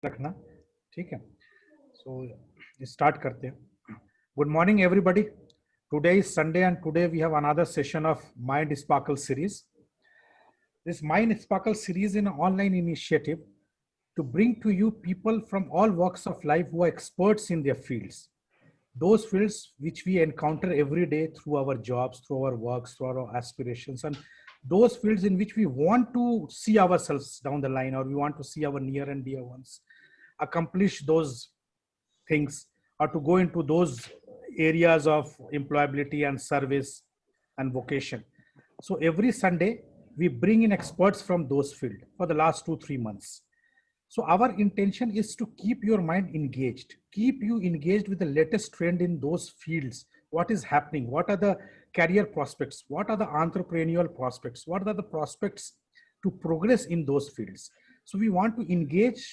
रखना, ठीक है। सो स्टार्ट करते हैं। Good morning everybody. Today is Sunday and today we have another session of Mind Sparkle series. This Mind Sparkle series is an online initiative to bring to you people from all walks of life who are experts in their fields. Those fields which we encounter every day through our jobs, through our works, through our aspirations, and those fields in which we want to see ourselves down the line, or we want to see our near and dear ones accomplish those things, or to go into those areas of employability and service and vocation. So every Sunday we bring in experts from those fields for the last 2-3 months. So our intention is to keep your mind engaged, keep you engaged with the latest trend in those fields. What is happening? What are the career prospects? What are the entrepreneurial prospects? What are the prospects to progress in those fields? So we want to engage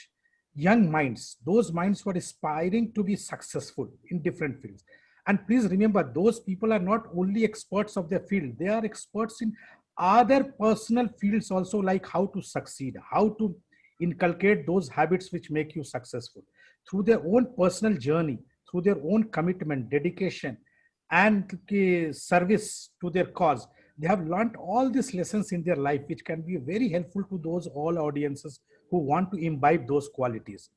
young minds, those minds who are aspiring to be successful in different fields. And please remember, those people are not only experts of their field, they are experts in other personal fields also, like how to succeed, how to inculcate those habits which make you successful through their own personal journey, through their own commitment, dedication, and service to their cause. They have learned all these lessons in their life, which can be very helpful to those all audiences who want to imbibe those qualities.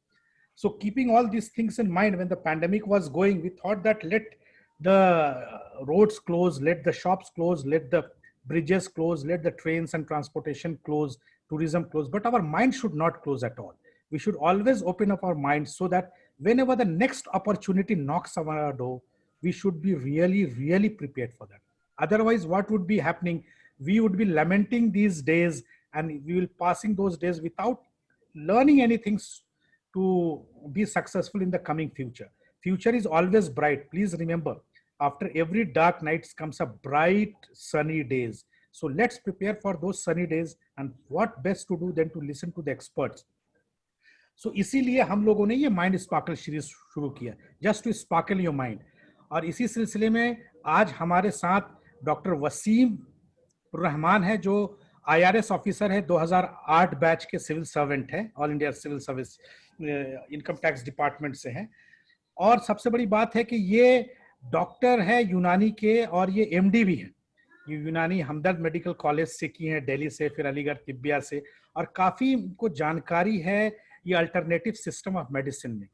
So keeping all these things in mind, when the pandemic was going, we thought that let the roads close, let the shops close, let the bridges close, let the trains and transportation close, tourism close, but our mind should not close at all. We should always open up our minds so that whenever the next opportunity knocks on our door, we should be really prepared for that. Otherwise, what would be happening? We would be lamenting these days, and we will passing those days without learning anything to be successful in the coming future. Future is always bright. Please remember, after every dark night comes a bright sunny days. So let's prepare for those sunny days, and what best to do than to listen to the experts. So इसीलिए हम लोगों ने ये mind Sparkle series शुरू किया, just to sparkle your mind. और इसी सिलसिले में आज हमारे साथ डॉक्टर वसीम रहमान है, जो IRS ऑफिसर है, 2008 बैच के सिविल सर्वेंट है, All India Civil Service Income Tax Department से हैं. और सबसे बड़ी बात है कि ये डॉक्टर है यूनानी के, और ये MD भी है. ये यूनानी हमदर्द मेडिकल कॉलेज से की है, दिल्ली से, फिर अलीगढ़ तिब्बिया से, और काफ़ी इनको जानकारी है ये अल्टरनेटिव सिस्टम ऑफ मेडिसिन में.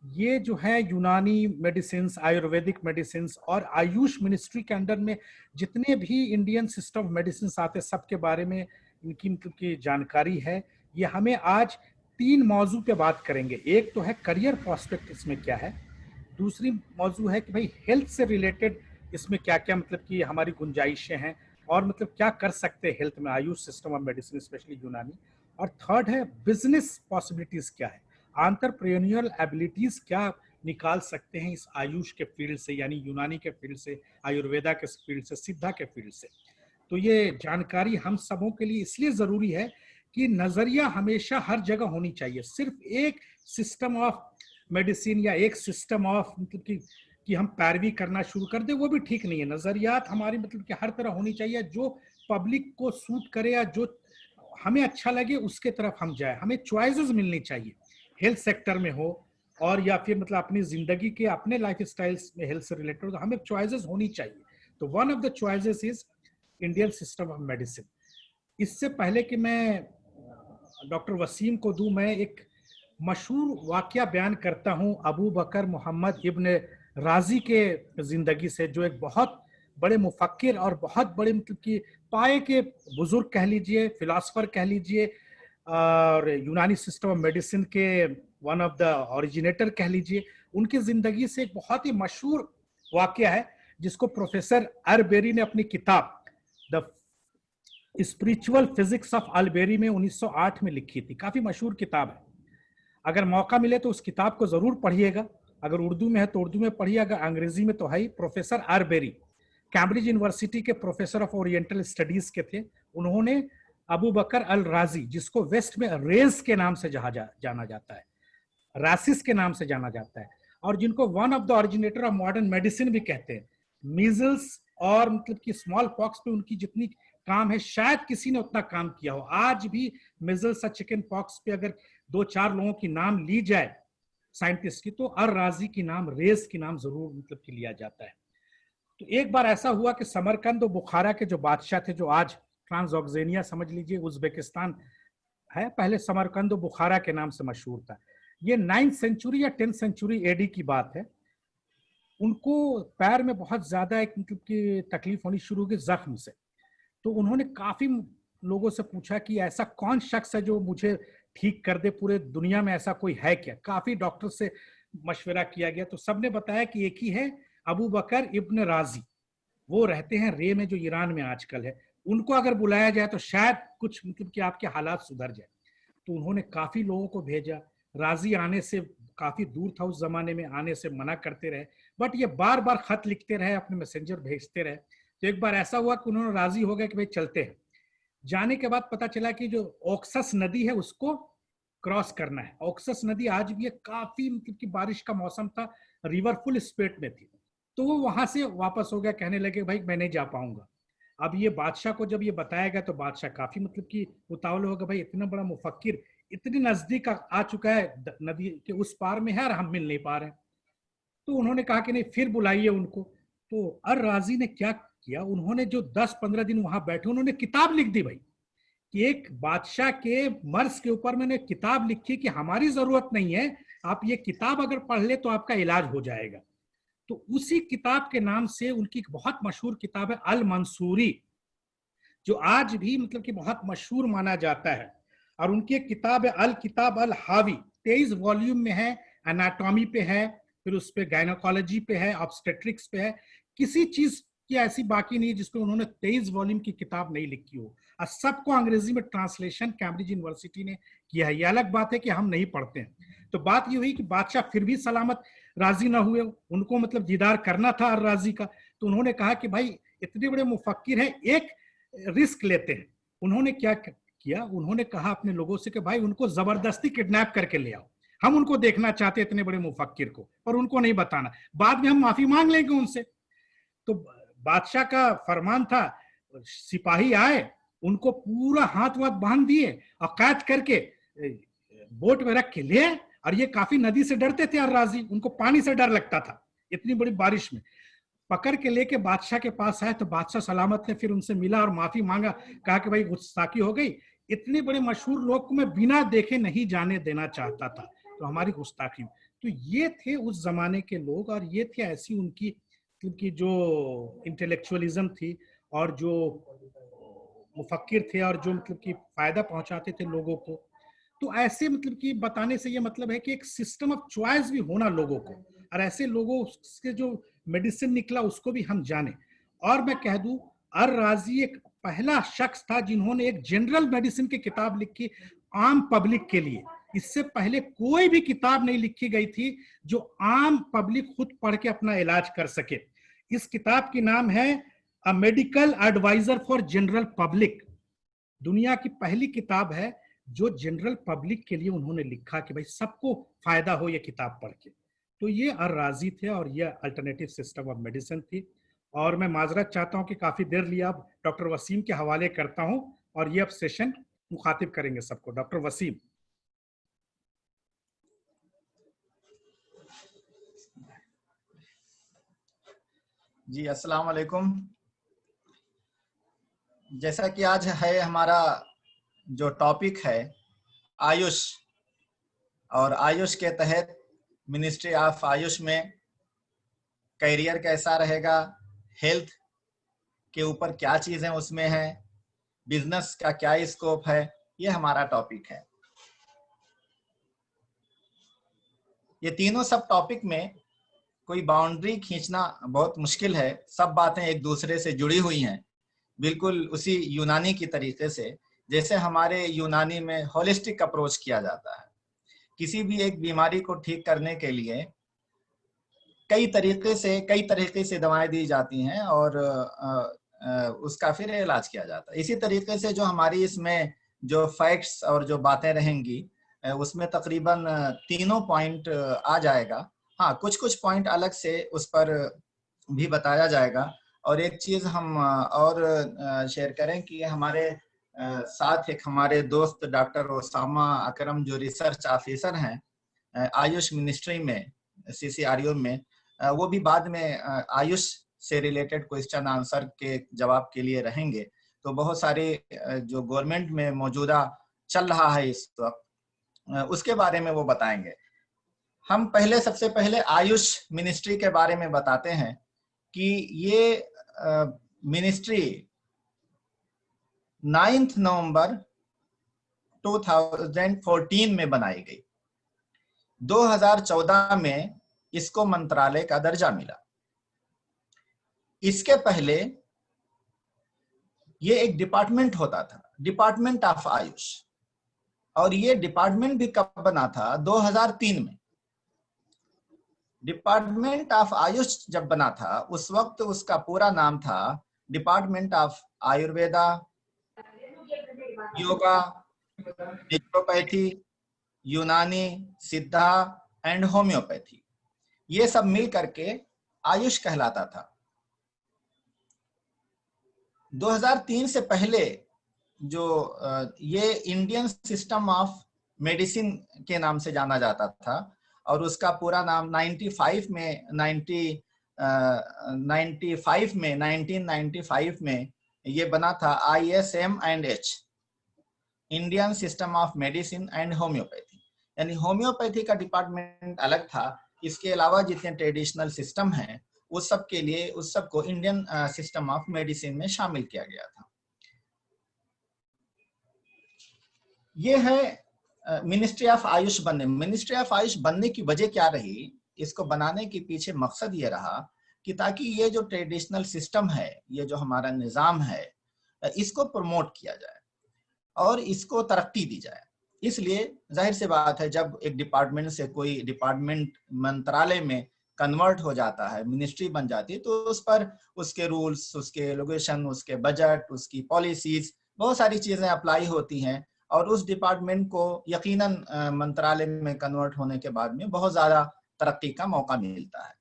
ये जो है यूनानी मेडिसिन, आयुर्वेदिक मेडिसिन और आयुष मिनिस्ट्री के अंडर में जितने भी इंडियन सिस्टम ऑफ मेडिसिन आते हैं, सबके बारे में इनकी जानकारी है. ये हमें आज 3 मौजू पे बात करेंगे. एक तो है करियर प्रोस्पेक्ट, इसमें क्या है. दूसरी मौजू है कि भाई हेल्थ से रिलेटेड इसमें क्या क्या मतलब कि हमारी गुंजाइशें हैं, और मतलब क्या कर सकते हैं हेल्थ में, Ayush system of medicine specially यूनानी. और थर्ड है बिजनेस पॉसिबिलिटीज क्या है, एंटरप्रेन्योरियल एबिलिटीज क्या निकाल सकते हैं इस आयुष के फील्ड से, यानी यूनानी के फील्ड से, आयुर्वेदा के फील्ड से, सिद्धा के फील्ड से. तो ये जानकारी हम सबों के लिए इसलिए जरूरी है कि नजरिया हमेशा हर जगह होनी चाहिए. सिर्फ एक सिस्टम ऑफ मेडिसिन या एक सिस्टम ऑफ मतलब कि हम पैरवी करना शुरू कर दे, वो भी ठीक नहीं है. नजरियात हमारी मतलब कि हर तरह होनी चाहिए, जो पब्लिक को सूट करे या जो हमें अच्छा लगे उसके तरफ हम जाए. हमें चॉइसेस मिलनी चाहिए, हेल्थ सेक्टर में हो और या फिर मतलब अपनी जिंदगी के अपने लाइफ स्टाइल्स में हेल्थ से रिलेटेड हो, तो हमें चॉइसेस होनी चाहिए. तो one of the choices is Indian system of medicine. इससे पहले कि मैं डॉक्टर वसीम को दूं, मैं एक मशहूर वाकया बयान करता हूं अबू बकर मोहम्मद इब्न राजी के जिंदगी से, जो एक बहुत बड़े मुफक्किर और बहुत बड़े मतलब कि पाए के बुजुर्ग कह लीजिए, फिलासफर कह लीजिए, और यूनानी सिस्टम ऑफ मेडिसिन के वन ऑफ द ओरिजिनेटर कह लीजिए. उनकी जिंदगी से एक बहुत ही मशहूर वाकया है, जिसको प्रोफेसर अरबेरी ने अपनी किताब the spiritual physics of Albury में 1908 में लिखी थी. काफी मशहूर किताब है. अगर मौका मिले तो उस किताब को जरूर पढ़िएगा. अगर उर्दू में है तो उर्दू में पढ़िए, अगर अंग्रेजी में तो है ही. प्रोफेसर अरबेरी कैम्ब्रिज यूनिवर्सिटी के प्रोफेसर ऑफ ओरिएंटल स्टडीज के थे. उन्होंने अबू बकर अल राजी, जिसको वेस्ट में रेज के नाम से जाना जाता है, रासिस के नाम से जाना जाता है, और जिनको one of the originator of modern medicine भी कहते हैं. मीजल्स और मतलब कि स्मॉल पॉक्स पे उनकी जितनी काम है, शायद किसी ने उतना काम किया हो. आज भी मीजल्स और चिकन पॉक्स पे अगर दो चार लोगों की नाम ली जाए साइंटिस्ट की, तो अर राजी की नाम, रेस की नाम जरूर मतलब कि लिया जाता है। तो एक बार ऐसा हुआ कि समरकंद और बुखारा के जो बादशाह थे, जो आज ट्रांसऑक्सेनिया समझ लीजिए उज्बेकिस्तान है, पहले समरकंद और बुखारा के नाम से मशहूर था। ये 9th सेंचुरी या 10th सेंचुरी एडी की बात है। उनको पैर में बहुत ज्यादा एक मतलब की तकलीफ होनी शुरू हुई जख्म से। तो उन्होंने काफी लोगों से पूछा कि ऐसा कौन शख्स है जो मुझे ठीक कर दे, पूरे दुनिया में ऐसा कोई है क्या। काफी डॉक्टर से मशवरा किया गया तो सबने बताया कि एक ही है, अबू बकर इब्न राजी। वो रहते हैं रे में, जो ईरान में आजकल है। उनको अगर बुलाया जाए तो शायद कुछ मतलब कि आपके हालात सुधर जाए। तो उन्होंने काफी लोगों को भेजा। राजी आने से काफी दूर था उस जमाने में, आने से मना करते रहे, बट ये बार बार खत लिखते रहे, अपने मैसेंजर भेजते रहे। तो एक बार ऐसा हुआ कि उन्होंने राजी हो गए कि भाई चलते हैं। जाने के बाद पता चला कि जो ऑक्सस नदी है उसको क्रॉस करना है। ऑक्सस नदी आज भी है, काफी मतलब कि बारिश का मौसम था, रिवर फुल स्पीड में थी। तो वो वहां से वापस हो गया, कहने लगे भाई मैं नहीं जा पाऊंगा। अब ये बादशाह को जब ये बताया गया तो बादशाह काफी मतलब कि उतावल हो गया, भाई इतना बड़ा मुफक्किर इतनी नजदीक आ चुका है, नदी के उस पार में है और हम मिल नहीं पा रहे हैं। तो उन्होंने कहा कि नहीं, फिर बुलाइए उनको। तो अर राजी ने क्या किया, उन्होंने जो 10-15 दिन वहां बैठे, उन्होंने किताब लिख दी भाई कि एक बादशाह के मर्ज के ऊपर मैंने किताब लिखी कि हमारी जरूरत नहीं है, आप ये किताब अगर पढ़ ले तो आपका इलाज हो जाएगा। तो उसी किताब के नाम से उनकी एक बहुत मशहूर किताब है अल मंसूरी, जो आज भी मतलब कि बहुत मशहूर माना जाता है। और उनकी एक किताब है अल किताब अल हावी, 23 वॉल्यूम में है। एनाटॉमी पे है, फिर उस पे गायनोकोलॉजी पे है, ऑब्स्टेट्रिक्स पे है। किसी चीज की ऐसी बाकी नहीं जिसपे उन्होंने 23 वॉल्यूम की किताब नहीं लिखी हो। और सबको अंग्रेजी में ट्रांसलेशन कैम्ब्रिज यूनिवर्सिटी ने किया है। ये अलग बात है कि हम नहीं पढ़ते हैं। तो बात ये हुई कि बादशाह फिर भी सलामत राजी ना हुए, उनको मतलब दीदार करना था अर राजी का। तो उन्होंने कहा कि भाई इतने बड़े मुफक्किर हैं, एक रिस्क लेते हैं। उन्होंने क्या किया, उन्होंने कहा अपने लोगों से कि भाई उनको जबरदस्ती किडनैप करके ले आओ, हम उनको देखना चाहते इतने बड़े मुफक्किर को, और उनको नहीं बताना, बाद में हम माफी मांग लेंगे उनसे। तो बादशाह का फरमान था, सिपाही आए, उनको पूरा हाथ वाथ बांध दिए और कैद करके बोट में रख के ले। और ये काफी नदी से डरते थे और राजी, उनको पानी से डर लगता था इतनी बड़ी बारिश में। पकड़ के लेके बादशाह के पास आए तो बादशाह सलामत थे, फिर उनसे मिला और माफी मांगा, कहा कि भाई गुस्ताखी हो गई, इतने बड़े मशहूर लोग को मैं बिना देखे नहीं जाने देना चाहता था, तो हमारी गुस्ताखी। तो ये थे उस जमाने के लोग, और ये थी ऐसी उनकी जो इंटेलेक्चुअलिज्म थी, और जो मुफक्किर थे, और जो मतलब कि फायदा पहुंचाते थे लोगों को। तो ऐसे मतलब कि बताने से ये मतलब है कि एक सिस्टम ऑफ चॉइस भी होना लोगों को, और ऐसे लोगों से जो मेडिसिन निकला उसको भी हम जाने। और मैं कह दूं, अर राजी एक पहला शख्स था जिन्होंने एक जनरल मेडिसिन की किताब लिखी आम पब्लिक के लिए। इससे पहले कोई भी किताब नहीं लिखी गई थी जो आम पब्लिक खुद पढ़ के अपना इलाज कर सके। इस किताब की नाम है a medical adviser for general public. दुनिया की पहली किताब है जो जनरल पब्लिक के लिए उन्होंने लिखा कि भाई सबको फायदा हो ये किताब पढ़ के। तो ये अर राजी थे, और ये अल्टरनेटिव सिस्टम ऑफ मेडिसिन थी। और मैं माजरत चाहता हूं कि काफी देर लिया, अब डॉक्टर वसीम के हवाले करता हूं, और ये अब सेशन मुखातिब करेंगे सबको। डॉक्टर वसीम। जी अस्सलाम वालेकुम। जैसा कि आज है हमारा जो टॉपिक है आयुष, और आयुष के तहत मिनिस्ट्री ऑफ आयुष में करियर कैसा रहेगा, हेल्थ के ऊपर क्या चीजें उसमें है, बिजनेस का क्या स्कोप है, ये हमारा टॉपिक है। ये तीनों सब टॉपिक में कोई बाउंड्री खींचना बहुत मुश्किल है। सब बातें एक दूसरे से जुड़ी हुई हैं, बिल्कुल उसी यूनानी की तरीके से जैसे हमारे यूनानी में होलिस्टिक अप्रोच किया जाता है। किसी भी एक बीमारी को ठीक करने के लिए कई तरीके से दवाएं दी जाती हैं और उसका फिर इलाज किया जाता है। इसी तरीके से जो हमारी इसमें जो फैक्ट्स और जो बातें रहेंगी उसमें तकरीबन तीनों पॉइंट आ जाएगा। हाँ, कुछ पॉइंट अलग से उस पर भी बताया जाएगा। और एक चीज हम और शेयर करें कि हमारे साथ एक हमारे दोस्त डॉक्टर ओसामा अकरम जो रिसर्च ऑफिसर हैं आयुष मिनिस्ट्री में, CCRO में, वो भी बाद में आयुष से रिलेटेड क्वेश्चन आंसर के जवाब के लिए रहेंगे। तो बहुत सारे जो गवर्नमेंट में मौजूदा चल रहा है इस वक्त, उसके बारे में वो बताएंगे। हम सबसे पहले आयुष मिनिस्ट्री के बारे में बताते हैं कि ये मिनिस्ट्री 9 नवंबर 2014 में बनाई गई। 2014 में इसको मंत्रालय का दर्जा मिला। इसके पहले ये एक डिपार्टमेंट होता था, डिपार्टमेंट ऑफ आयुष, और ये डिपार्टमेंट भी कब बना था? 2003 में। डिपार्टमेंट ऑफ आयुष जब बना था उस वक्त उसका पूरा नाम था department of Ayurveda, yoga, naturopathy, यूनानी, सिद्धा एंड होम्योपैथी। ये सब मिल करके आयुष कहलाता था। 2003 से पहले जो ये इंडियन सिस्टम ऑफ मेडिसिन के नाम से जाना जाता था, और उसका पूरा नाम 1995 में ये बना था ISM&H, Indian system of medicine and homeopathy. यानी होम्योपैथी का डिपार्टमेंट अलग था। इसके अलावा जितने ट्रेडिशनल सिस्टम हैं उस सब के लिए उस सब को इंडियन सिस्टम ऑफ मेडिसिन में शामिल किया गया था। ये है मिनिस्ट्री ऑफ आयुष बनने। मिनिस्ट्री ऑफ आयुष बनने की वजह क्या रही? इसको बनाने के पीछे मकसद ये रहा कि ताकि ये जो ट्रेडिशनल सिस्टम है, ये जो हमारा निज़ाम है, इसको प्रमोट किया जाए और इसको तरक्की दी जाए। इसलिए जाहिर सी बात है, जब एक डिपार्टमेंट से कोई डिपार्टमेंट मंत्रालय में कन्वर्ट हो जाता है, मिनिस्ट्री बन जाती है, तो उस पर उसके रूल्स, उसके एलोकेशन, उसके बजट, उसकी पॉलिसीज, बहुत सारी चीजें अप्लाई होती हैं, और उस डिपार्टमेंट को यकीनन मंत्रालय में कन्वर्ट होने के बाद में बहुत ज्यादा तरक्की का मौका मिलता है।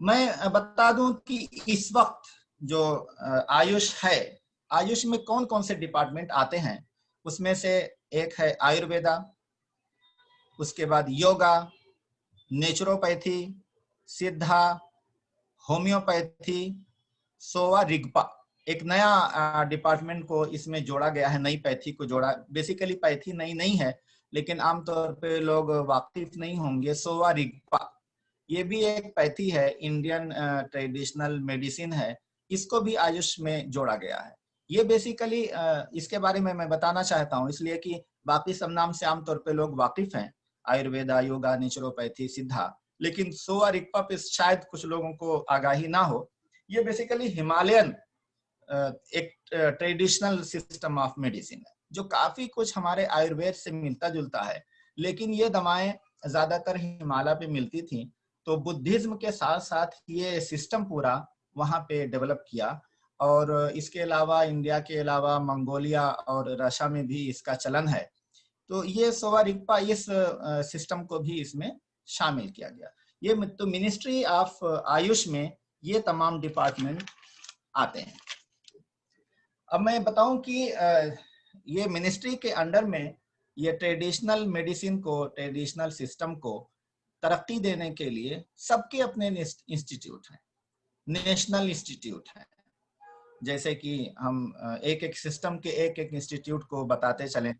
मैं बता दूं कि इस वक्त जो आयुष है, आयुष में कौन कौन से डिपार्टमेंट आते हैं। उसमें से एक है आयुर्वेदा, उसके बाद योगा, नेचुरोपैथी, सिद्धा, होम्योपैथी, सोवा रिगपा। एक नया डिपार्टमेंट को इसमें जोड़ा गया है, नई पैथी को जोड़ा। बेसिकली पैथी नई नहीं है, लेकिन आमतौर पे लोग वाकिफ नहीं होंगे। सोवा रिगपा ये भी एक पैथी है, इंडियन ट्रेडिशनल मेडिसिन है, इसको भी आयुष में जोड़ा गया है। ये बेसिकली इसके बारे में मैं बताना चाहता हूँ इसलिए कि बाकी सब नाम से आमतौर पे लोग वाकिफ हैं, आयुर्वेदा, योगा, नेचुरोपैथी, सिद्धा, लेकिन सोवा रिगपा पे शायद कुछ लोगों को आगाही ना हो। ये बेसिकली हिमालयन एक ट्रेडिशनल सिस्टम ऑफ मेडिसिन है जो काफी कुछ हमारे आयुर्वेद से मिलता जुलता है, लेकिन ये दवाएं ज्यादातर हिमालय पे मिलती थी। तो बुद्धिज्म के साथ साथ ये सिस्टम पूरा वहां पे डेवलप किया, और इसके अलावा इंडिया के अलावा मंगोलिया और रशिया में भी इसका चलन है। तो ये सोवा रिगपा इस सिस्टम को भी इसमें शामिल किया गया। ये तो मिनिस्ट्री ऑफ आयुष में ये तमाम डिपार्टमेंट आते हैं। अब मैं बताऊं कि ये मिनिस्ट्री के अंडर में ये ट्रेडिशनल मेडिसिन को, ट्रेडिशनल सिस्टम को तरक्की देने के लिए सबके अपने इंस्टीट्यूट हैं, नेशनल इंस्टीट्यूट हैं। जैसे कि हम एक एक सिस्टम के एक एक इंस्टीट्यूट को बताते चलें।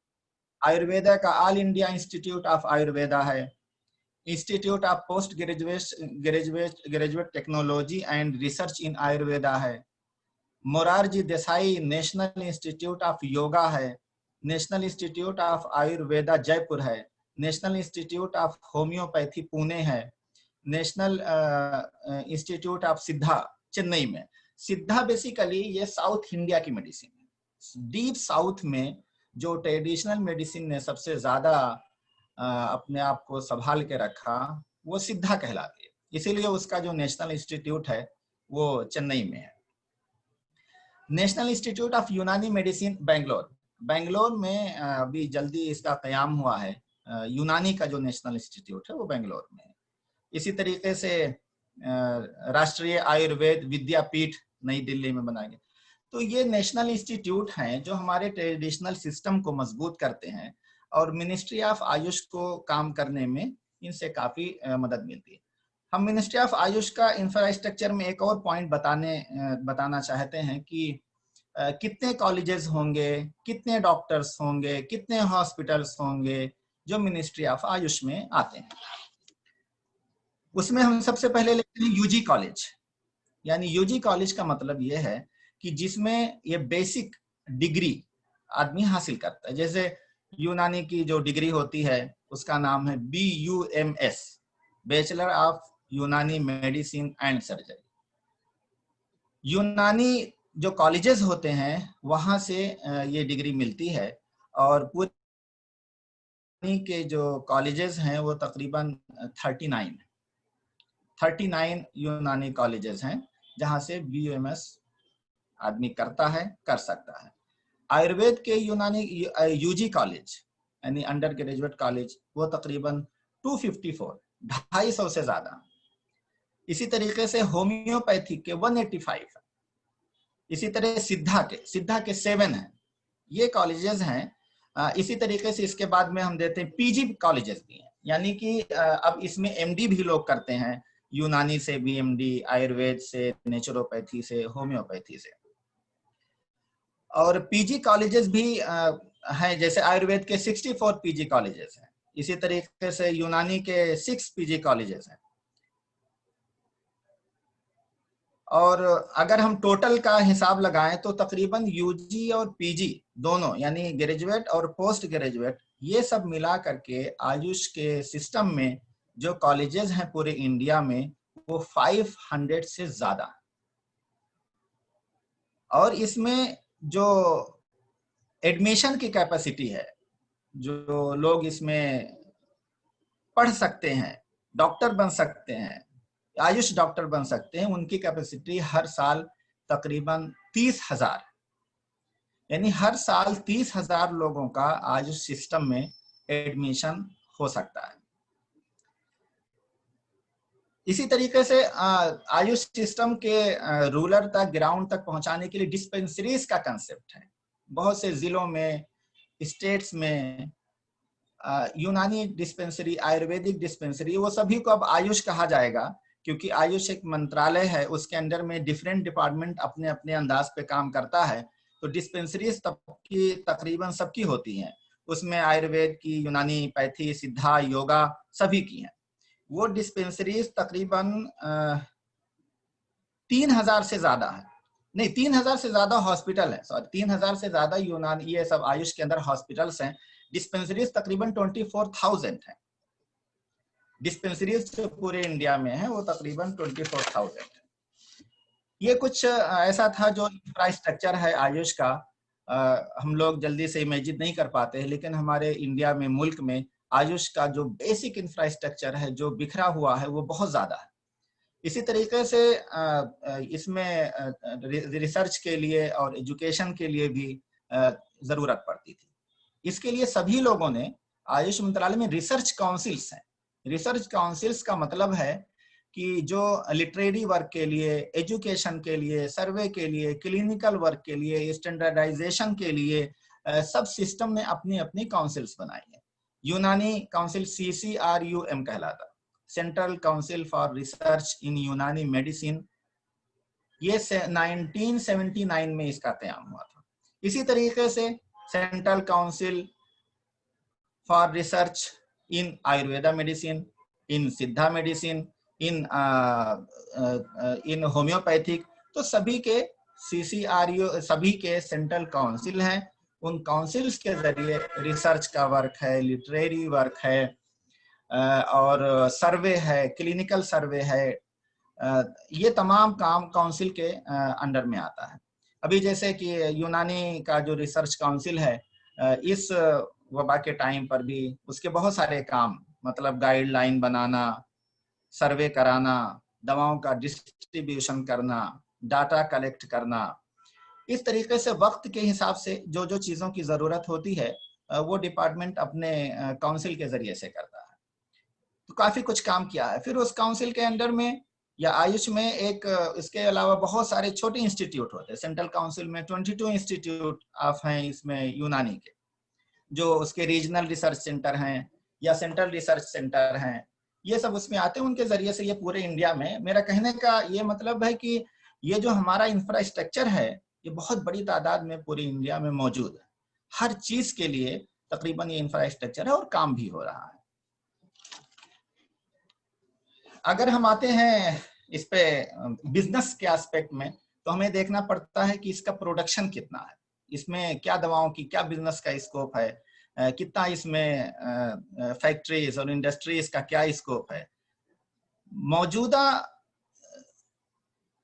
आयुर्वेदा का All India Institute of Ayurveda है, Institute of Post Graduate Technology and Research in Ayurveda है, Morarji Desai National Institute of Yoga है, National Institute of Ayurveda Jaipur है, National Institute of Homeopathy Pune है, नेशनल इंस्टीट्यूट ऑफ सिद्धा चेन्नई में। सिद्धा बेसिकली ये साउथ इंडिया की मेडिसिन है। डीप साउथ में जो ट्रेडिशनल मेडिसिन ने सबसे ज्यादा अपने आप को संभाल के रखा वो सिद्धा कहलाती है, इसीलिए उसका जो नेशनल इंस्टीट्यूट है वो चेन्नई में है। नेशनल इंस्टीट्यूट ऑफ यूनानी मेडिसिन बेंगलोर में अभी जल्दी इसका कयाम हुआ है। यूनानी का जो नेशनल इंस्टीट्यूट है वो बेंगलोर में है। इसी तरीके से राष्ट्रीय आयुर्वेद विद्यापीठ नई दिल्ली में बनाया गया। तो ये नेशनल इंस्टीट्यूट हैं जो हमारे ट्रेडिशनल सिस्टम को मजबूत करते हैं और मिनिस्ट्री ऑफ आयुष को काम करने में इनसे काफी मदद मिलती है। हम मिनिस्ट्री ऑफ आयुष का इंफ्रास्ट्रक्चर में एक और पॉइंट बताना चाहते हैं कि कितने कॉलेजेस होंगे, कितने डॉक्टर्स होंगे, कितने हॉस्पिटल्स होंगे जो मिनिस्ट्री ऑफ आयुष में आते हैं। उसमें हम सबसे पहले लेते हैं यूजी कॉलेज। यानी यूजी कॉलेज का मतलब ये है कि जिसमें ये बेसिक डिग्री आदमी हासिल करता है। जैसे यूनानी की जो डिग्री होती है उसका नाम है BUMS, बैचलर ऑफ यूनानी मेडिसिन एंड सर्जरी। यूनानी जो कॉलेजेस होते हैं वहां से ये डिग्री मिलती है और पूरी के जो कॉलेजेस हैं वो तकरीबन 39 यूनानी कॉलेजेस हैं जहां से BUMS आदमी कर सकता है। आयुर्वेद के यूनानी यूजी कॉलेज यानी अंडर ग्रेजुएट कॉलेज वो तकरीबन 254, 250 से ज्यादा। इसी तरीके से होम्योपैथिक के 185, इसी तरह सिद्धा के 7 हैं। ये कॉलेजेस हैं। इसी तरीके से इसके बाद में हम देते हैं पीजी कॉलेजेस भी हैं, यानी कि अब इसमें MD भी लोग करते हैं, यूनानी से भी MD, आयुर्वेद से, नेचुरोपैथी से, होम्योपैथी से। और पीजी कॉलेजेस भी हैं, जैसे आयुर्वेद के 64 पीजी कॉलेजेस हैं, इसी तरीके से यूनानी के 6 पीजी कॉलेजेस हैं। और अगर हम टोटल का हिसाब लगाएं तो तकरीबन यूजी और पीजी दोनों यानी ग्रेजुएट और पोस्ट ग्रेजुएट ये सब मिला करके आयुष के सिस्टम में जो कॉलेजेस हैं पूरे इंडिया में वो 500 से ज्यादा। और इसमें जो एडमिशन की कैपेसिटी है, जो लोग इसमें पढ़ सकते हैं, डॉक्टर बन सकते हैं, आयुष डॉक्टर बन सकते हैं, उनकी कैपेसिटी हर साल तकरीबन 30,000, यानी हर साल 30,000 लोगों का आयुष सिस्टम में एडमिशन हो सकता है। इसी तरीके से आयुष सिस्टम के रूरल तक, ग्राउंड तक पहुंचाने के लिए डिस्पेंसरीज का कंसेप्ट है। बहुत से जिलों में, स्टेट्स में यूनानी डिस्पेंसरी, आयुर्वेदिक डिस्पेंसरी, वो सभी को अब आयुष कहा जाएगा क्योंकि आयुष एक मंत्रालय है, उसके अंडर में डिफरेंट डिपार्टमेंट अपने अपने अंदाज पे काम करता है। तो डिस्पेंसरीज तकरीबन सबकी होती हैं, उसमें आयुर्वेद की, यूनानी, पैथी, सिद्धा, योगा सभी की हैं। वो डिस्पेंसरीज तकरीबन 3,000 से ज्यादा है, नहीं 3,000 से ज्यादा हॉस्पिटल है, सॉरी 3,000 से ज्यादा यूनानी ये सब आयुष के अंदर हॉस्पिटल्स हैं। डिस्पेंसरीज तकरीबन 24,000 है। डिस्पेंसरीज जो पूरे इंडिया में है वो तकरीबन 24,000 है। ये कुछ ऐसा था जो इंफ्रास्ट्रक्चर है आयुष का। हम लोग जल्दी से इमेजिन नहीं कर पाते हैं, लेकिन हमारे इंडिया में, मुल्क में आयुष का जो बेसिक इंफ्रास्ट्रक्चर है, जो बिखरा हुआ है, वो बहुत ज्यादा है। इसी तरीके से इसमें रिसर्च के लिए और एजुकेशन के लिए भी जरूरत पड़ती थी। इसके लिए सभी लोगों ने, आयुष मंत्रालय में रिसर्च काउंसिल्स हैं। रिसर्च काउंसिल्स का मतलब है कि जो लिटरेरी वर्क के लिए, एजुकेशन के लिए, सर्वे के लिए, क्लिनिकल वर्क के लिए, स्टैंडर्डाइजेशन के लिए सब सिस्टम ने अपनी अपनी काउंसिल्स बनाई है। यूनानी काउंसिल CCRUM कहलाता, सेंट्रल काउंसिल फॉर रिसर्च इन यूनानी मेडिसिन, ये 1979 में इसका कयाम हुआ था। इसी तरीके से Central Council for Research in Ayurveda medicine, in Siddha medicine, in homeopathic, तो सभी के CCRU, सभी के सेंट्रल काउंसिल हैं। उन काउंसिल्स के जरिए रिसर्च का वर्क है, लिटरेरी वर्क है और सर्वे है, क्लिनिकल सर्वे है, ये तमाम काम काउंसिल के अंडर में आता है। अभी जैसे कि यूनानी का जो रिसर्च काउंसिल है, इस वबा के टाइम पर भी उसके बहुत सारे काम, मतलब गाइडलाइन बनाना, सर्वे कराना, दवाओं का डिस्ट्रीब्यूशन करना, डाटा कलेक्ट करना, इस तरीके से वक्त के हिसाब से जो जो चीजों की जरूरत होती है वो डिपार्टमेंट अपने काउंसिल के जरिए से करता है। तो काफी कुछ काम किया है। फिर उस काउंसिल के अंडर में या आयुष में एक इसके अलावा बहुत सारे छोटे इंस्टीट्यूट होते हैं। सेंट्रल काउंसिल में 22 इंस्टीट्यूट ऑफ हैं इसमें यूनानी के, जो उसके रीजनल रिसर्च सेंटर हैं या सेंट्रल रिसर्च सेंटर हैं, ये सब उसमें आते हैं। उनके जरिए से ये पूरे इंडिया में, मेरा कहने का ये मतलब है कि ये जो हमारा इंफ्रास्ट्रक्चर है ये बहुत बड़ी तादाद में पूरी इंडिया में मौजूद है। हर चीज के लिए तकरीबन ये इंफ्रास्ट्रक्चर है और काम भी हो रहा है। अगर हम आते हैं इस पे बिजनेस के एस्पेक्ट में, तो हमें देखना पड़ता है कि इसका प्रोडक्शन कितना है, इसमें क्या दवाओं की क्या बिजनेस का स्कोप है, कितना इसमें फैक्ट्रीज और इंडस्ट्रीज का क्या स्कोप है। मौजूदा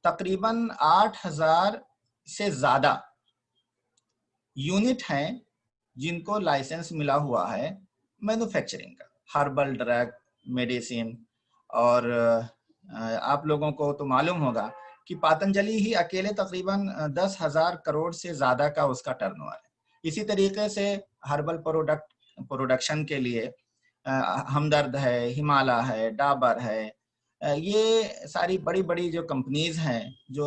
तकरीबन 8000 से ज्यादा यूनिट हैं जिनको लाइसेंस मिला हुआ है मैन्युफैक्चरिंग का, हर्बल ड्रग, मेडिसिन। और आप लोगों को तो मालूम होगा कि पतंजलि ही अकेले तकरीबन 10,000 करोड़ से ज्यादा का उसका टर्नओवर है। इसी तरीके से हर्बल प्रोडक्शन के लिए हमदर्द है, हिमालय है, डाबर है, ये सारी बड़ी बड़ी जो कंपनीज हैं जो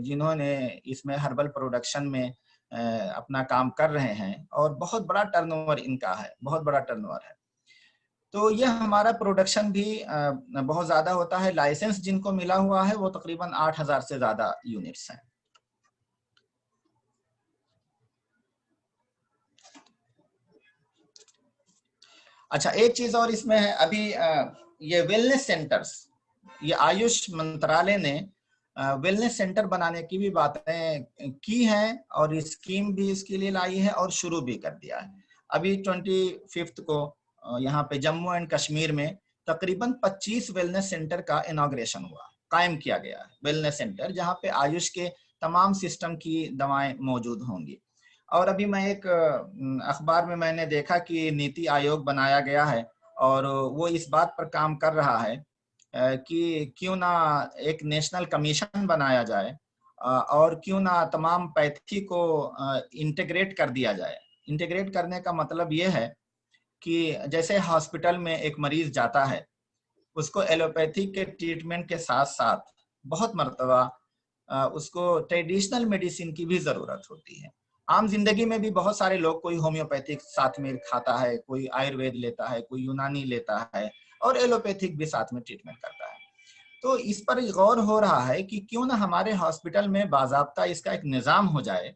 जिन्होंने इसमें हर्बल प्रोडक्शन में अपना काम कर रहे हैं, और बहुत बड़ा टर्नओवर इनका है, बहुत बड़ा टर्नओवर है। तो ये हमारा प्रोडक्शन भी बहुत ज्यादा होता है। लाइसेंस जिनको मिला हुआ है वो तकरीबन 8000 से ज्यादा यूनिट्स हैं। अच्छा, एक चीज और इसमें है, अभी ये वेलनेस सेंटर्स, ये आयुष मंत्रालय ने वेलनेस सेंटर बनाने की भी बातें की हैं और स्कीम भी इसके लिए लाई है और शुरू भी कर दिया है। अभी 25 को यहाँ पे जम्मू एंड कश्मीर में तकरीबन 25 वेलनेस सेंटर का इनॉग्रेशन हुआ, कायम किया गया है वेलनेस सेंटर, जहाँ पे आयुष के तमाम सिस्टम की दवाएं मौजूद होंगी। और अभी मैं एक अखबार में मैंने देखा कि नीति आयोग बनाया गया है और वो इस बात पर काम कर रहा है कि क्यों ना एक नेशनल कमीशन बनाया जाए और क्यों ना तमाम पैथी को इंटीग्रेट कर दिया जाए। इंटीग्रेट करने का मतलब ये है कि जैसे हॉस्पिटल में एक मरीज जाता है, उसको एलोपैथी के ट्रीटमेंट के साथ साथ बहुत मर्तबा उसको ट्रेडिशनल मेडिसिन की भी जरूरत होती है। आम जिंदगी में भी बहुत सारे लोग, कोई होम्योपैथिक साथ में खाता है, कोई आयुर्वेद लेता है, कोई यूनानी लेता है और एलोपैथिक भी साथ में ट्रीटमेंट करता है। तो इस पर गौर हो रहा है कि क्यों ना हमारे हॉस्पिटल में बाजाब्ता इसका एक निजाम हो जाए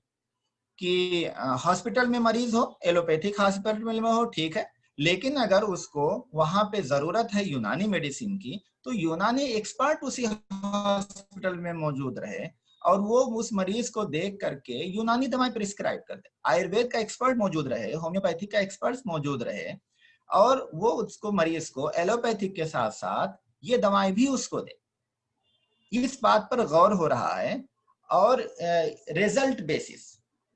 कि हॉस्पिटल में मरीज हो, एलोपैथिक हॉस्पिटल में हो, ठीक है, लेकिन अगर उसको वहां पे जरूरत है यूनानी मेडिसिन की, तो यूनानी एक्सपर्ट उसी हॉस्पिटल में मौजूद रहे और वो उस मरीज को देख करके यूनानी दवाएं प्रिस्क्राइब कर दे। आयुर्वेद का एक्सपर्ट मौजूद रहे, होम्योपैथिक का एक्सपर्ट मौजूद रहे और वो उसको मरीज को एलोपैथिक के साथ साथ ये दवाएं भी उसको दे। इस बात पर गौर हो रहा है। और रिजल्ट बेसिस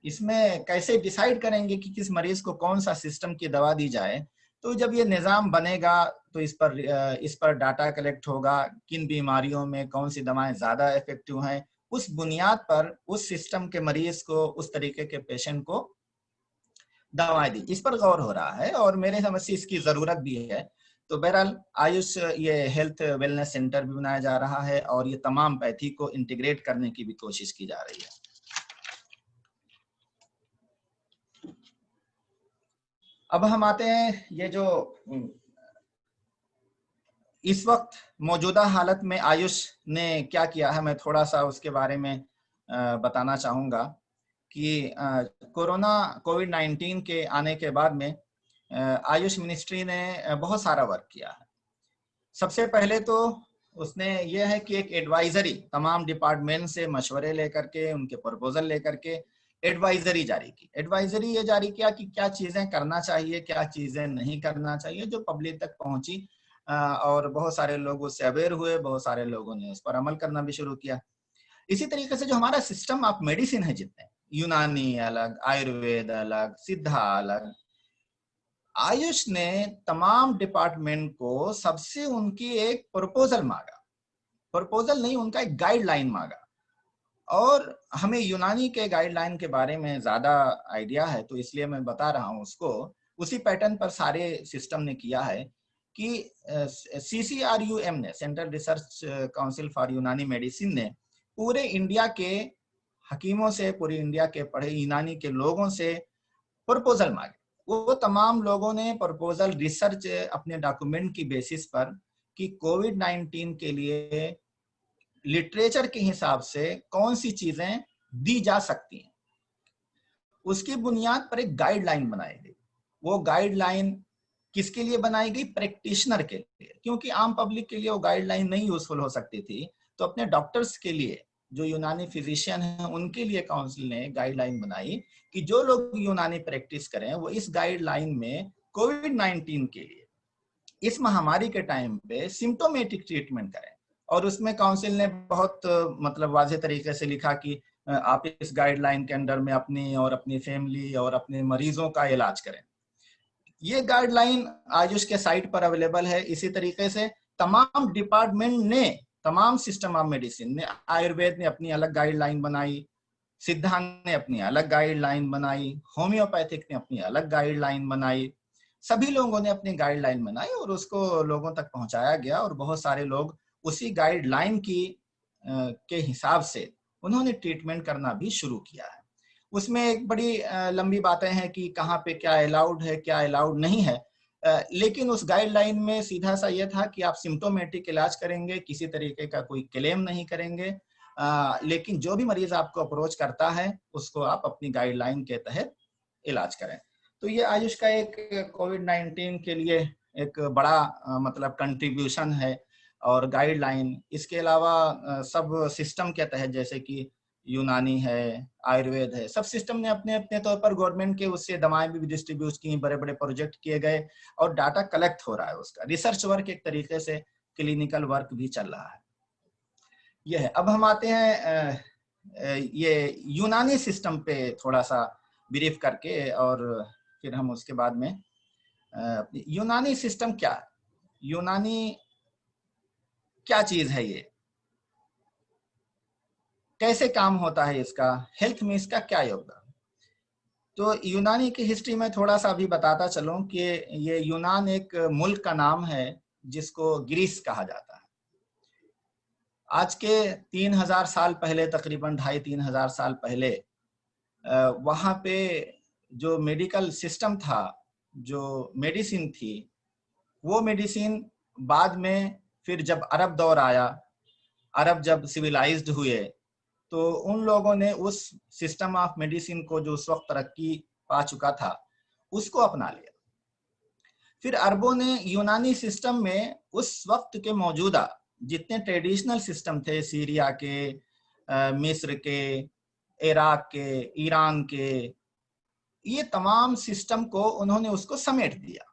इसमें कैसे डिसाइड करेंगे कि किस मरीज को कौन सा सिस्टम की दवा दी जाए। तो जब ये निजाम बनेगा तो इस पर डाटा कलेक्ट होगा, किन बीमारियों में कौन सी दवाएं ज्यादा इफेक्टिव हैं, उस बुनियाद पर उस सिस्टम के मरीज को, उस तरीके के पेशेंट को दवाएं दी। इस पर गौर हो रहा है और मेरे समझ से इसकी जरूरत भी है। तो बहरहाल आयुष ये हेल्थ वेलनेस सेंटर भी बनाया जा रहा है और ये तमाम पैथी को इंटीग्रेट करने की भी कोशिश की जा रही है। अब हम आते हैं, ये जो इस वक्त मौजूदा हालत में आयुष ने क्या किया है, मैं थोड़ा सा उसके बारे में बताना चाहूंगा कि कोविड-19 के आने के बाद में आयुष मिनिस्ट्री ने बहुत सारा वर्क किया है। सबसे पहले तो उसने ये है कि एक एडवाइजरी तमाम डिपार्टमेंट से मशवरे लेकर के, उनके प्रपोजल लेकर के एडवाइजरी जारी की। एडवाइजरी ये जारी किया कि क्या चीजें करना चाहिए, क्या चीजें नहीं करना चाहिए, जो पब्लिक तक पहुंची और बहुत सारे लोग उससे अवेयर हुए, बहुत सारे लोगों ने उस पर अमल करना भी शुरू किया। इसी तरीके से जो हमारा सिस्टम ऑफ मेडिसिन है, जितने यूनानी अलग, आयुर्वेद अलग, सिद्धा अलग, आयुष ने तमाम डिपार्टमेंट को सबसे उनकी एक प्रपोजल मांगा, प्रपोजल नहीं, उनका एक गाइडलाइन मांगा। और हमें यूनानी के गाइडलाइन के बारे में ज्यादा आइडिया है तो इसलिए मैं बता रहा हूं उसको। उसी पैटर्न पर सारे सिस्टम ने किया है कि CCRUM ने, सेंट्रल रिसर्च काउंसिल फॉर यूनानी मेडिसिन ने पूरे इंडिया के हकीमों से, पूरे इंडिया के पढ़े यूनानी के लोगों से प्रपोजल मांगे। वो तमाम लोगों ने प्रपोजल रिसर्च अपने डॉक्यूमेंट की बेसिस पर कि कोविड-19 के लिए लिटरेचर के हिसाब से कौन सी चीजें दी जा सकती हैं, उसकी बुनियाद पर एक गाइडलाइन बनाई गई। वो गाइडलाइन किसके लिए बनाई गई? प्रैक्टिशनर के लिए, क्योंकि आम पब्लिक के लिए वो गाइडलाइन नहीं यूजफुल हो सकती थी। तो अपने डॉक्टर्स के लिए, जो यूनानी फिजिशियन हैं, उनके लिए काउंसिल ने गाइडलाइन बनाई कि जो लोग यूनानी प्रैक्टिस करें वो इस गाइडलाइन में कोविड-19 के लिए, इस महामारी के टाइम पे सिम्टोमेटिक ट्रीटमेंट करें। और उसमें काउंसिल ने बहुत मतलब वाज़ेह तरीके से लिखा कि आप इस गाइडलाइन के अंडर में अपनी और अपनी फैमिली और अपने मरीजों का इलाज करें। ये गाइडलाइन आयुष के साइट पर अवेलेबल है। इसी तरीके से तमाम डिपार्टमेंट ने, तमाम सिस्टम ऑफ मेडिसिन ने, आयुर्वेद ने अपनी अलग गाइडलाइन बनाई, सिद्धा ने अपनी अलग गाइडलाइन बनाई, होम्योपैथिक ने अपनी अलग गाइडलाइन बनाई। सभी लोगों ने अपनी गाइडलाइन बनाई और उसको लोगों तक पहुंचाया गया और बहुत सारे लोग उसी गाइडलाइन की के हिसाब से उन्होंने ट्रीटमेंट करना भी शुरू किया है। उसमें एक बड़ी लंबी बातें हैं कि कहाँ पे क्या अलाउड है, क्या अलाउड नहीं है, लेकिन उस गाइडलाइन में सीधा सा ये था कि आप सिम्टोमेटिक इलाज करेंगे, किसी तरीके का कोई क्लेम नहीं करेंगे, लेकिन जो भी मरीज आपको अप्रोच करता है उसको आप अपनी गाइडलाइन के तहत इलाज करें। तो ये आयुष का एक कोविड-19 के लिए एक बड़ा मतलब कंट्रीब्यूशन है और गाइडलाइन। इसके अलावा सब सिस्टम के तहत, जैसे कि यूनानी है, आयुर्वेद है, सब सिस्टम ने अपने अपने तौर पर गवर्नमेंट के उससे दवाएं भी डिस्ट्रीब्यूट की, बड़े बड़े प्रोजेक्ट किए गए और डाटा कलेक्ट हो रहा है। उसका रिसर्च वर्क एक तरीके से क्लिनिकल वर्क भी चल रहा है। यह है। अब हम आते हैं ये यूनानी सिस्टम पे थोड़ा सा ब्रीफ करके, और फिर हम उसके बाद में यूनानी सिस्टम क्या है, यूनानी क्या चीज है, ये कैसे काम होता है, इसका हेल्थ में इसका क्या योगदान। तो यूनानी की हिस्ट्री में थोड़ा सा अभी बताता चलूं कि ये यूनान एक मुल्क का नाम है जिसको ग्रीस कहा जाता है। आज के 3000 साल पहले, तकरीबन 2500-3000 साल पहले, वहां पे जो मेडिकल सिस्टम था, जो मेडिसिन थी, वो मेडिसिन बाद में फिर जब अरब दौर आया, अरब जब सिविलाइज्ड हुए, तो उन लोगों ने उस सिस्टम ऑफ मेडिसिन को, जो उस वक्त तरक्की पा चुका था, उसको अपना लिया। फिर अरबों ने यूनानी सिस्टम में उस वक्त के मौजूदा जितने ट्रेडिशनल सिस्टम थे, सीरिया के, मिस्र के, इराक के, ईरान के, ये तमाम सिस्टम को उन्होंने उसको समेट दिया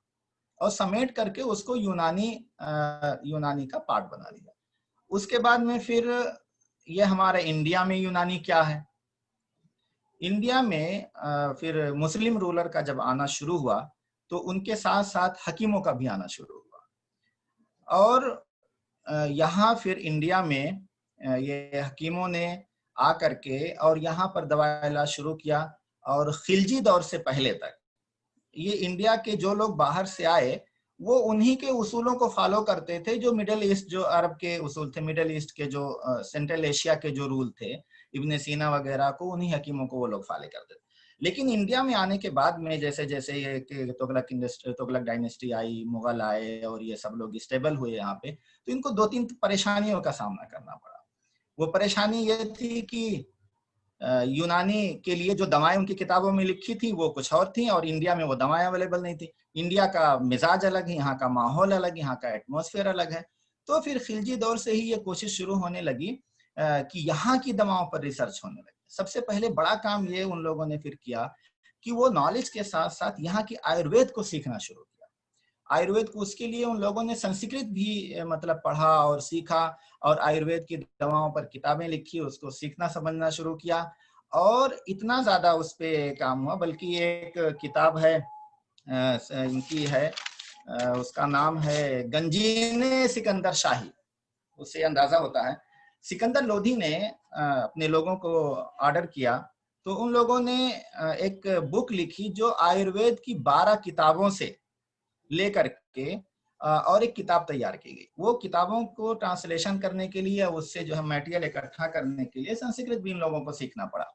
और समेट करके उसको यूनानी का पार्ट बना दिया। उसके बाद में फिर ये हमारे इंडिया में यूनानी क्या है, इंडिया में फिर मुस्लिम रूलर का जब आना शुरू हुआ तो उनके साथ साथ हकीमों का भी आना शुरू हुआ, और यहाँ फिर इंडिया में ये हकीमों ने आकर के और यहाँ पर दवा इलाज शुरू किया। और खिलजी दौर से पहले तक ये इंडिया के जो लोग बाहर से आए वो उन्हीं के उसूलों को फॉलो करते थे, जो मिडिल ईस्ट, जो अरब के उसूल थे, मिडिल ईस्ट के जो सेंट्रल एशिया के जो रूल थे, इब्न सीना वगैरह को, उन्हीं हकीमों को वो लोग फॉलो करते थे। लेकिन इंडिया में आने के बाद में जैसे जैसे ये तुगलक डायनेस्टी आई, मुगल आए और ये सब लोग स्टेबल हुए यहाँ पे, तो इनको 2-3 परेशानियों का सामना करना पड़ा। वो परेशानी ये थी कि यूनानी के लिए जो दवाएं उनकी किताबों में लिखी थी वो कुछ और थी, और इंडिया में वो दवाएं अवेलेबल नहीं थी। इंडिया का मिजाज अलग है, यहाँ का माहौल अलग, यहाँ का एटमॉस्फेयर अलग है। तो फिर खिलजी दौर से ही ये कोशिश शुरू होने लगी कि यहाँ की दवाओं पर रिसर्च होने लगी। सबसे पहले बड़ा काम ये उन लोगों ने फिर किया कि वो नॉलेज के साथ साथ यहाँ की आयुर्वेद को सीखना शुरू किया। आयुर्वेद को, उसके लिए उन लोगों ने संस्कृत भी मतलब पढ़ा और सीखा, और आयुर्वेद की दवाओं पर किताबें लिखी, उसको सीखना समझना शुरू किया। और इतना ज्यादा उस पे काम हुआ, बल्कि एक किताब है इनकी है, उसका नाम है गंजीने सिकंदर शाही। उससे अंदाजा होता है सिकंदर लोधी ने अपने लोगों को ऑर्डर किया, तो उन लोगों ने एक बुक लिखी जो आयुर्वेद की 12 किताबों से लेकर के और एक किताब तैयार की गई। वो किताबों को ट्रांसलेशन करने के लिए, उससे जो है मटेरियल इकट्ठा करने के लिए संस्कृत भी इन लोगों को सीखना पड़ा।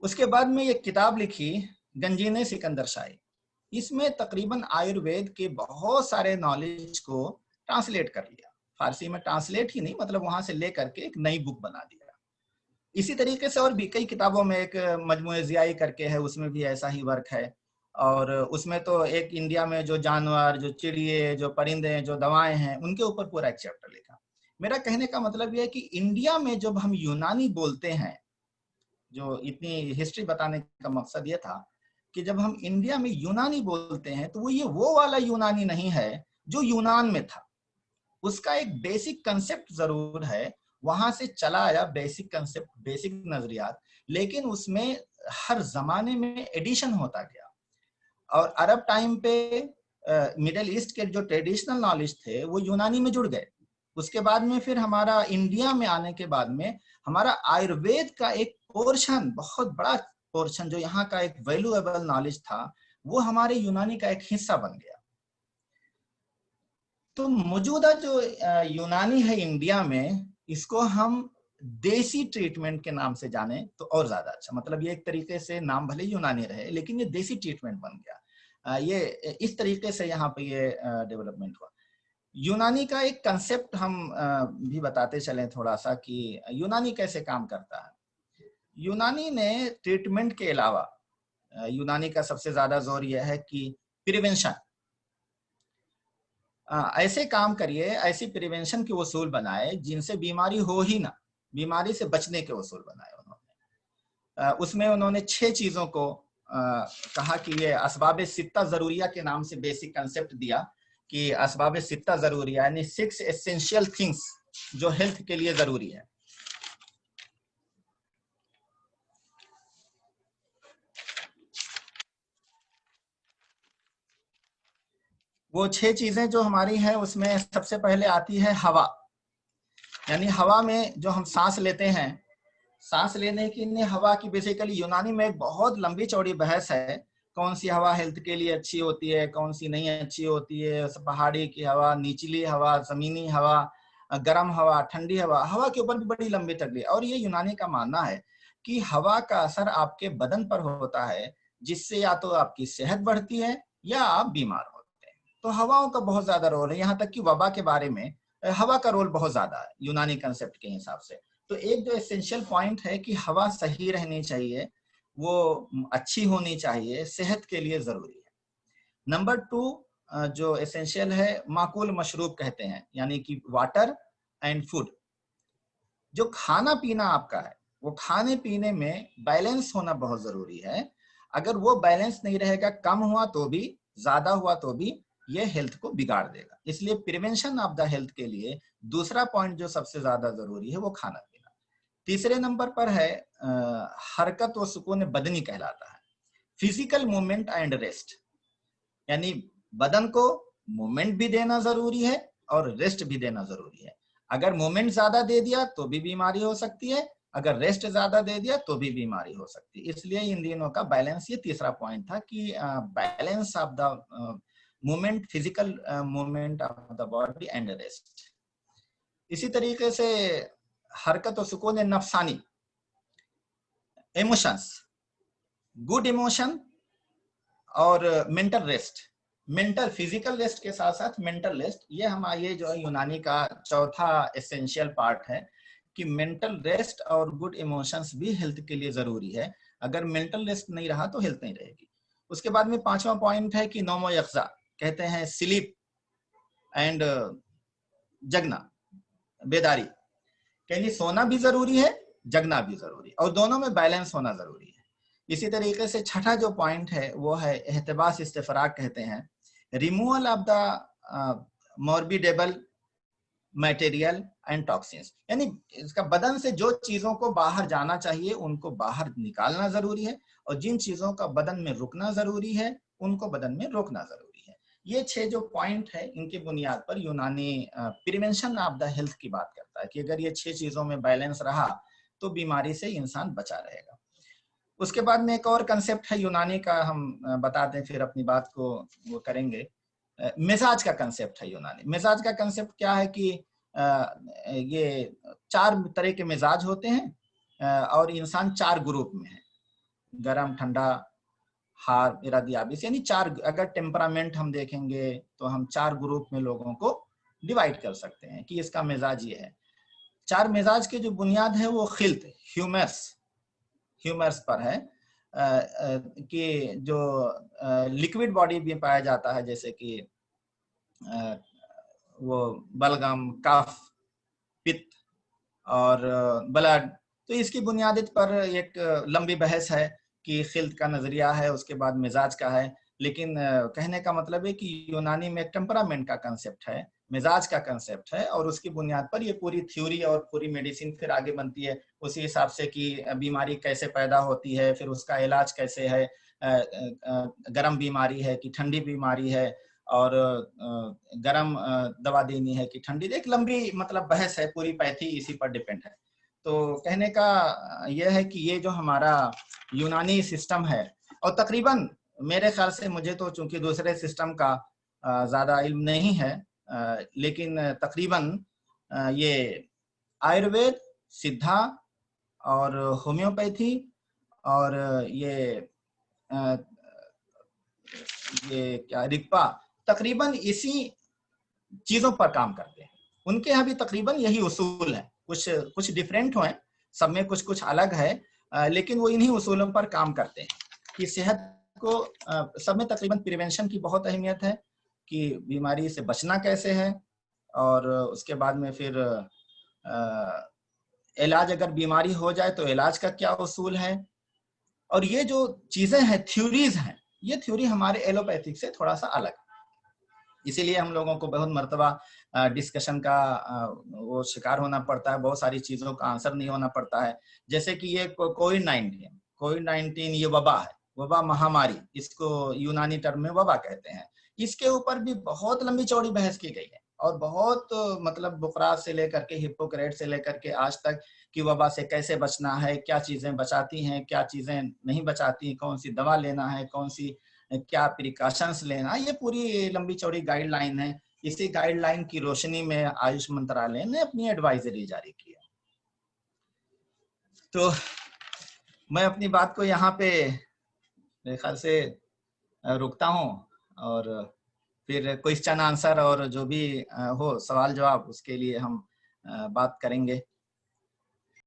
उसके बाद में एक किताब लिखी गंजीने सिकंदर शाही। इसमें तकरीबन आयुर्वेद के बहुत सारे नॉलेज को ट्रांसलेट कर लिया, फारसी में ट्रांसलेट ही नहीं, मतलब वहां से लेकर के एक नई बुक बना दिया। इसी तरीके से और भी कई किताबों में, एक मजमूए ज़ियाई करके है, उसमें भी ऐसा ही वर्क है। और उसमें तो एक इंडिया में जो जानवर, जो चिड़िए, जो परिंदे, जो दवाएं हैं, उनके ऊपर पूरा एक चैप्टर लिखा। मेरा कहने का मतलब यह है कि इंडिया में जब हम यूनानी बोलते हैं, जो इतनी हिस्ट्री बताने का मकसद ये था कि जब हम इंडिया में यूनानी बोलते हैं तो वो वाला यूनानी नहीं है जो यूनान में था। उसका एक बेसिक कंसेप्ट जरूर है, वहां से चला आया बेसिक कंसेप्ट, बेसिक नजरियात, लेकिन उसमें हर जमाने में एडिशन होता गया। और अरब टाइम पे मिडिल ईस्ट के जो ट्रेडिशनल नॉलेज थे वो यूनानी में जुड़ गए। उसके बाद में फिर हमारा इंडिया में आने के बाद में हमारा आयुर्वेद का एक पोर्शन, बहुत बड़ा पोर्शन, जो यहाँ का एक वैल्यूएबल नॉलेज था, वो हमारे यूनानी का एक हिस्सा बन गया। तो मौजूदा जो यूनानी है इंडिया में, इसको हम देसी ट्रीटमेंट के नाम से जाने तो और ज्यादा अच्छा। मतलब ये एक तरीके से नाम भले यूनानी रहे, लेकिन ये देसी ट्रीटमेंट बन गया। ये इस तरीके से यहाँ पे ये डेवलपमेंट हुआ। यूनानी का एक कंसेप्ट हम भी बताते चलें थोड़ा सा कि यूनानी कैसे काम करता है। यूनानी ने ट्रीटमेंट के अलावा, यूनानी का सबसे ज्यादा जोर यह है कि प्रिवेंशन, ऐसे काम करिए, ऐसी प्रिवेंशन के उसूल बनाए जिनसे बीमारी हो ही ना, बीमारी से बचने के उसूल बनाए उन्होंने। उसमें उन्होंने 6 चीजों को कहा कि ये असबाब सित्ता जरूरिया के नाम से बेसिक कंसेप्ट दिया कि असबाब सित्ता जरूरिया, यानी 6 एसेंशियल थिंग्स जो हेल्थ के लिए जरूरी है। वो 6 चीजें जो हमारी हैं, उसमें सबसे पहले आती है हवा। यानी हवा में जो हम सांस लेते हैं, सांस लेने की लिए हवा की बेसिकली यूनानी में एक बहुत लंबी चौड़ी बहस है, कौन सी हवा हेल्थ के लिए अच्छी होती है, कौन सी नहीं अच्छी होती है। पहाड़ी की हवा, निचली हवा, जमीनी हवा, गर्म हवा, ठंडी हवा, हवा के ऊपर भी बड़ी लंबी तकलीफ। और ये यूनानी का मानना है कि हवा का असर आपके बदन पर होता है, जिससे या तो आपकी सेहत बढ़ती है या आप बीमार होते हैं। तो हवाओं का बहुत ज्यादा रोल है, यहाँ तक कि वबा के बारे में हवा का रोल बहुत ज्यादा है यूनानी कंसेप्ट के हिसाब से। तो एक जो एसेंशियल पॉइंट है कि हवा सही रहनी चाहिए, वो अच्छी होनी चाहिए, सेहत के लिए जरूरी है। नंबर 2 जो एसेंशियल है, माकूल मशरूब कहते हैं, यानी कि वाटर एंड फूड। जो खाना पीना आपका है, वो खाने पीने में बैलेंस होना बहुत जरूरी है। अगर वो बैलेंस नहीं रहेगा, कम हुआ तो भी, ज्यादा हुआ तो भी, ये हेल्थ को बिगाड़ देगा। इसलिए प्रिवेंशन ऑफ द हेल्थ के लिए दूसरा पॉइंट जो सबसे ज्यादा जरूरी है वो खाना पीना। तीसरे नंबर पर है हरकत व सुकून बदनी कहलाता है, फिजिकल मूवमेंट एंड रेस्ट। यानी बदन को मूवमेंट भी देना जरूरी है और रेस्ट भी देना जरूरी है। अगर मूवमेंट ज्यादा दे दिया तो भी बीमारी हो सकती है, अगर रेस्ट ज्यादा दे दिया तो भी बीमारी हो सकती है। इसलिए इन दिनों का बैलेंस, ये तीसरा पॉइंट था कि balance of the movement, physical movement of the body and rest. इसी तरीके से हरकत और सुकून नफसानी, इमोशंस, गुड इमोशन और mental rest. Mental, physical rest के साथ साथ मेंटल रेस्ट, ये हमारा ये जो है यूनानी का चौथा एसेंशियल पार्ट है कि मेंटल रेस्ट और गुड इमोशंस भी हेल्थ के लिए जरूरी है। अगर मेंटल रेस्ट नहीं रहा तो हेल्थ नहीं रहेगी। उसके बाद में 5वां पॉइंट है कि नौमो यक्जा, कहते हैं स्लीप एंड जगना, बेदारी। यानी सोना भी जरूरी है, जगना भी जरूरी है, और दोनों में बैलेंस होना जरूरी है। इसी तरीके से छठा जो पॉइंट है वो है एहतिबास इस्तिफराग, कहते हैं removal of the morbidable material and toxins. यानी इसका बदन से जो चीजों को बाहर जाना चाहिए उनको बाहर निकालना जरूरी है, और जिन चीजों का बदन में रुकना जरूरी है उनको बदन में रोकना जरूरी है। ये 6 जो पॉइंट है, इनकी बुनियाद पर यूनानी प्रिवेंशन ऑफ द हेल्थ की बात करता है कि अगर ये 6 चीजों में बैलेंस रहा तो बीमारी से इंसान बचा रहेगा। उसके बाद में एक और कंसेप्ट है यूनानी का, हम बता दें फिर अपनी बात को वो करेंगे। मिजाज का कंसेप्ट है यूनानी। मिजाज का कंसेप्ट क्या है कि ये 4 तरह के मिजाज होते हैं और इंसान 4 ग्रुप में है, गरम, ठंडा, हार, इरादी, याबिस, यानी 4। अगर टेम्परामेंट हम देखेंगे तो हम 4 ग्रुप में लोगों को डिवाइड कर सकते हैं कि इसका मिजाज ये है। 4 मिजाज के जो बुनियाद है वो खिल्त, ह्यूमर्स पर है कि जो लिक्विड बॉडी में पाया जाता है, जैसे कि वो बलगम, कफ, पित्त और ब्लड। तो इसकी बुनियाद पर एक लंबी बहस है कि खिल्त का नजरिया है, उसके बाद मिजाज का है। लेकिन कहने का मतलब है कि यूनानी में टेम्परामेंट का कंसेप्ट है, मिजाज का कंसेप्ट है, और उसकी बुनियाद पर ये पूरी थ्योरी और पूरी मेडिसिन फिर आगे बनती है उसी हिसाब से कि बीमारी कैसे पैदा होती है, फिर उसका इलाज कैसे है, गर्म बीमारी है कि ठंडी बीमारी है, और गर्म दवा देनी है कि ठंडी। एक लंबी मतलब बहस है, पूरी पैथी इसी पर डिपेंड है। तो कहने का यह है कि ये जो हमारा यूनानी सिस्टम है, और तकरीबन मेरे ख्याल से, मुझे तो चूंकि दूसरे सिस्टम का ज्यादा इल्म नहीं है, लेकिन तकरीबन ये आयुर्वेद, सिद्धा और होम्योपैथी और ये क्या रिक्पा, तकरीबन इसी चीजों पर काम करते हैं। उनके यहाँ भी तकरीबन यही उसूल है, कुछ डिफरेंट हुए, सब में कुछ कुछ अलग है, लेकिन वो इन्हीं उसूलों पर काम करते हैं कि सेहत को, सब में तकरीबन प्रिवेंशन की बहुत अहमियत है कि बीमारी से बचना कैसे है, और उसके बाद में फिर इलाज, अगर बीमारी हो जाए तो इलाज का क्या उसूल है। और ये जो चीजें हैं, थ्योरीज हैं, ये थ्योरी हमारे एलोपैथिक से थोड़ा सा अलग है। इसीलिए हम लोगों को बहुत मर्तबा डिस्कशन का वो शिकार होना पड़ता है, बहुत सारी चीजों का आंसर नहीं होना पड़ता है। जैसे कि ये कोविड-19 ये वबा है, वबा महामारी, इसको यूनानी टर्म में वबा कहते हैं। इसके ऊपर भी बहुत लंबी चौड़ी बहस की गई है, और बहुत मतलब बुकरात से लेकर के हिप्पोक्रेट से लेकर के आज तक कि वबा से कैसे बचना है, क्या चीजें बचाती हैं, क्या चीजें नहीं बचाती, कौन सी दवा लेना है, कौन सी क्या प्रिकॉशंस लेना, ये पूरी लंबी चौड़ी गाइडलाइन है। इसी गाइडलाइन की रोशनी में आयुष मंत्रालय ने अपनी एडवाइजरी जारी की है। तो मैं अपनी बात को यहाँ पे मेरे ख्याल से रुकता हूँ, और फिर क्वेश्चन आंसर और जो भी हो सवाल जवाब, उसके लिए हम बात करेंगे।